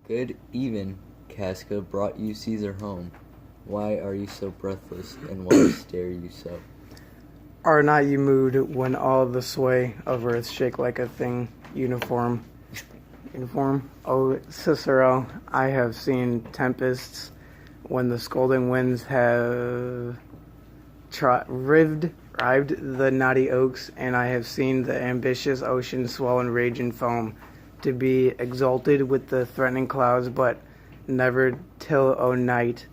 Good even, Casca brought you Caesar home. Why are you so breathless, and why stare you so? Are not you moved when all the sway of earth shake like a thing uniform? O Cicero, I have seen tempests when the scolding winds have rived the knotty oaks, and I have seen the ambitious ocean swell and rage and foam, to be exalted with the threatening clouds, but never till tonight,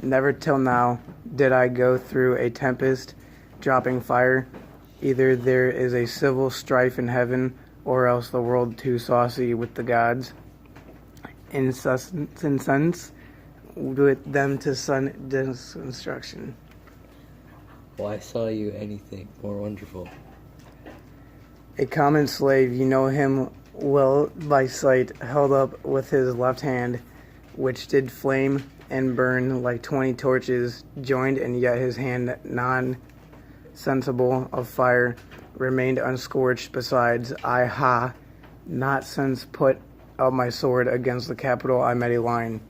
never till now did I go through a tempest, dropping fire. Either there is a civil strife in heaven, or else the world too saucy with the gods. Incense with them to sun destruction. Why saw you anything more wonderful? A common slave, you know him well by sight, held up with his left hand, which did flame and burn like 20 torches, joined, and yet his hand, non-sensible of fire, remained unscorched. Besides, not since put up my sword against the Capitol, I met a lion,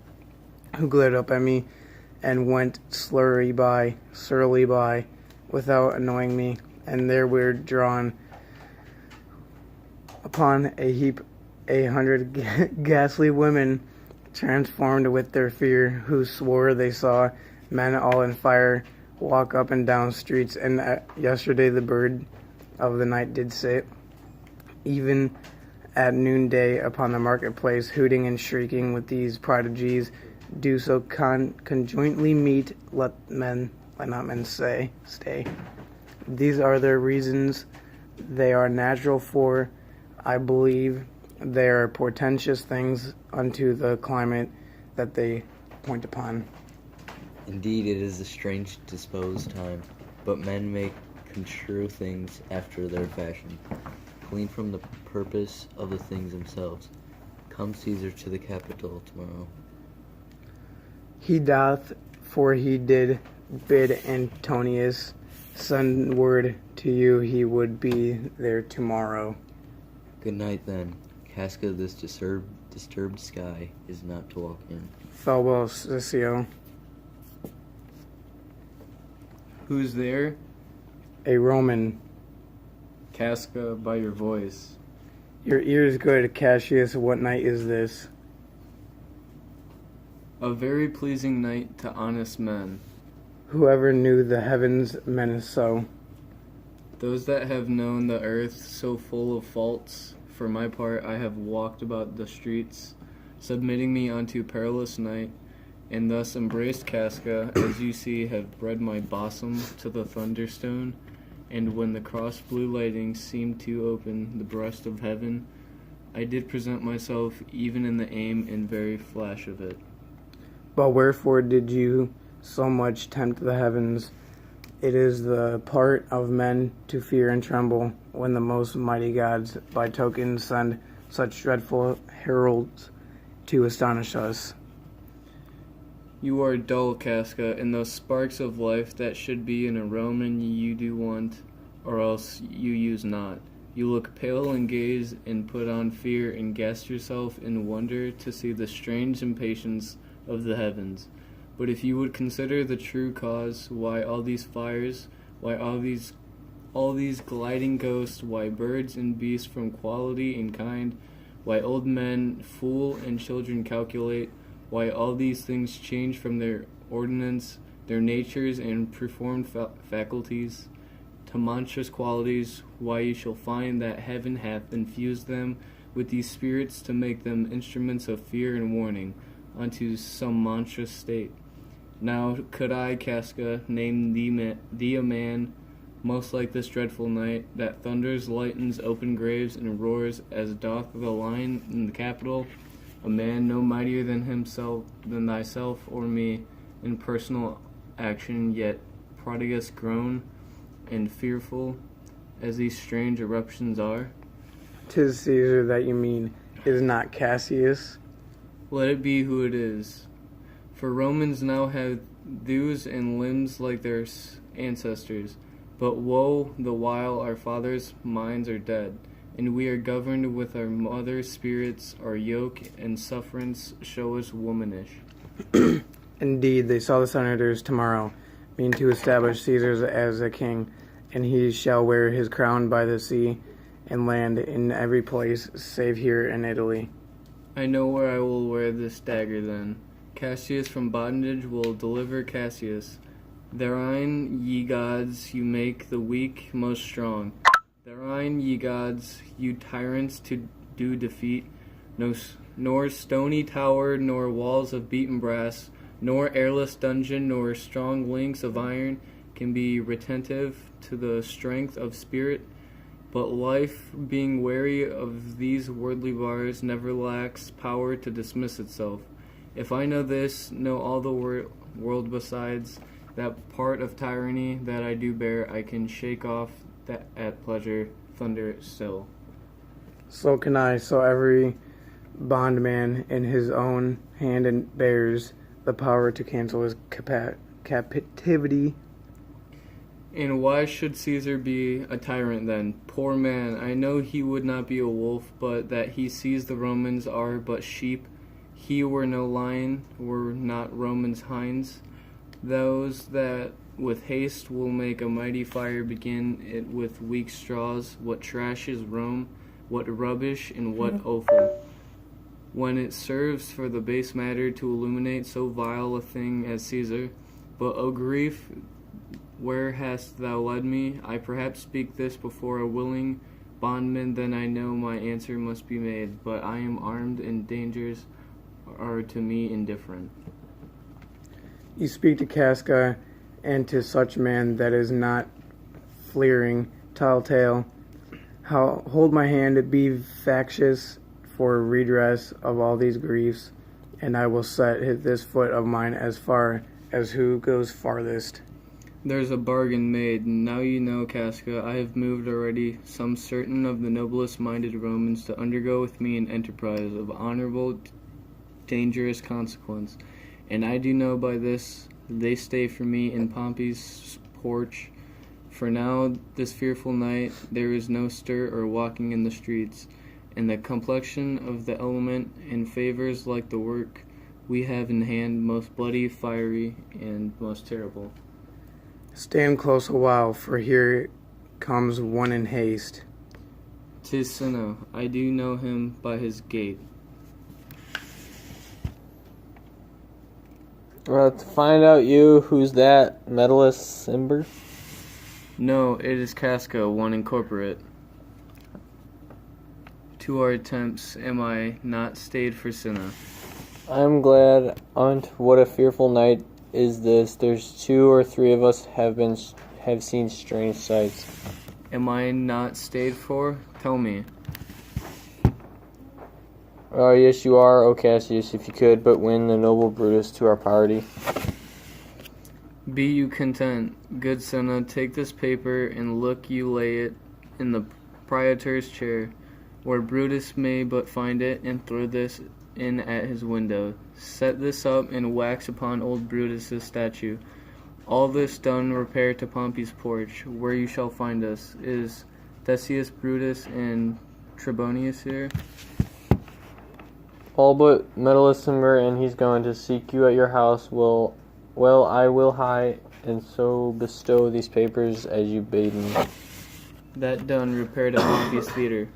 who glared up at me, and went surly by, without annoying me, and there were drawn upon a heap 100 ghastly women, transformed with their fear, who swore they saw men all in fire walk up and down streets. And yesterday the bird of the night did sit, even at noonday, upon the marketplace, hooting and shrieking with these prodigies. Do so conjointly meet, let not men stay. These are their reasons. They are natural, for I believe they are portentous things unto the climate that they point upon. Indeed, it is a strange disposed time, but men may construe things after their fashion, clean from the purpose of the things themselves. Come, Caesar, to the Capitol tomorrow. He doth, for he did bid Antonius send word to you he would be there tomorrow. Good night, then. Casca, this disturbed sky is not to walk in. Farewell, Cicero. Who's there? A Roman. Casca, by your voice. Your ear is good, Cassius. What night is this? A very pleasing night to honest men. Whoever knew the heavens meant so. Those that have known the earth so full of faults. For my part, I have walked about the streets, submitting me unto perilous night, and thus embraced Casca, as you see, have bred my bosom to the thunderstone. And when the cross blue lighting seemed to open the breast of heaven, I did present myself even in the aim and very flash of it. But wherefore did you so much tempt the heavens? It is the part of men to fear and tremble when the most mighty gods by token send such dreadful heralds to astonish us. You are dull, Casca, and those sparks of life that should be in a Roman you do want, or else you use not. You look pale and gaze and put on fear and gas yourself in wonder to see the strange impatience of the heavens. But if you would consider the true cause, why all these fires, why all these gliding ghosts, why birds and beasts from quality and kind, why old men fool and children calculate, why all these things change from their ordinance, their natures and performed faculties, to monstrous qualities, why you shall find that heaven hath infused them with these spirits to make them instruments of fear and warning unto some monstrous state. Now could I, Casca, name thee a man most like this dreadful night, that thunders, lightens open graves, and roars as doth the lion in the Capitol, a man no mightier than thyself or me in personal action, yet prodigious grown and fearful as these strange eruptions are? 'Tis Caesar that you mean, is not Cassius. Let it be who it is. For Romans now have thews and limbs like their ancestors, but woe the while our fathers' minds are dead, and we are governed with our mother spirits. Our yoke and sufferance show us womanish. Indeed, they saw the senators tomorrow, mean to establish Caesar as a king, and he shall wear his crown by the sea and land in every place, save here in Italy. I know where I will wear this dagger then. Cassius from bondage will deliver Cassius. Therein, ye gods, you make the weak most strong. Therein, ye gods, you tyrants to do defeat. Nor stony tower, nor walls of beaten brass, nor airless dungeon, nor strong links of iron can be retentive to the strength of spirit. But life, being wary of these worldly bars, never lacks power to dismiss itself. If I know this, know all the world besides, that part of tyranny that I do bear, I can shake off that at pleasure, thunder still. So can I, so every bondman in his own hand and bears the power to cancel his captivity. And why should Caesar be a tyrant then? Poor man, I know he would not be a wolf, but that he sees the Romans are but sheep. He were no lion, were not Romans hinds. Those that with haste will make a mighty fire begin it with weak straws. What trash is Rome, what rubbish and what offal. When it serves for the base matter to illuminate so vile a thing as Caesar. But, O grief, where hast thou led me? I perhaps speak this before a willing bondman, then I know my answer must be made. But I am armed, and dangers are to me indifferent. You speak to Casca, and to such man that is not fleering, telltale. How hold my hand, be factious for redress of all these griefs, and I will set this foot of mine as far as who goes farthest. There's a bargain made. Now you know, Casca, I have moved already some certain of the noblest minded Romans to undergo with me an enterprise of honorable, dangerous consequence. And I do know by this they stay for me in Pompey's porch. For now, this fearful night, there is no stir or walking in the streets, and the complexion of the element in favors like the work we have in hand, most bloody, fiery, and most terrible. Stand close a while, for here comes one in haste. 'Tis Cinna. I do know him by his gait. Well, to find out who's that, Medalist Cimber? No, it is Casca, one incorporate. To our attempts am I not stayed for Cinna. I'm glad on't. What a fearful night is this. There's 2 or 3 of us have seen strange sights. Am I not stayed for? Tell me. Oh, yes, you are, O Cassius, if you could but win the noble Brutus to our party. Be you content, good Cinna. Take this paper, and look you lay it in the praetor's chair, where Brutus may but find it, and throw this in at his window. Set this up, and wax upon old Brutus's statue. All this done, repair to Pompey's porch, where you shall find us. Is Decius Brutus and Trebonius here? All but Medalist Cimber, and he's going to seek you at your house. Well, I will hie, and so bestow these papers as you bade me. That done, repair to Pompey's theater.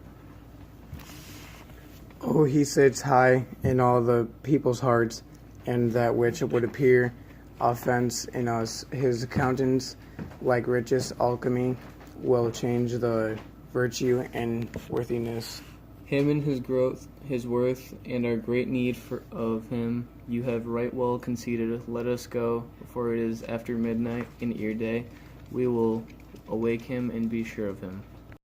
Oh, he sits high in all the people's hearts, and that which would appear offense in us, his countenance, like richest alchemy, will change the virtue and worthiness. Him and his growth, his worth, and our great need of him, you have right well conceded. Let us go, for it is after midnight in ear day. We will awake him and be sure of him.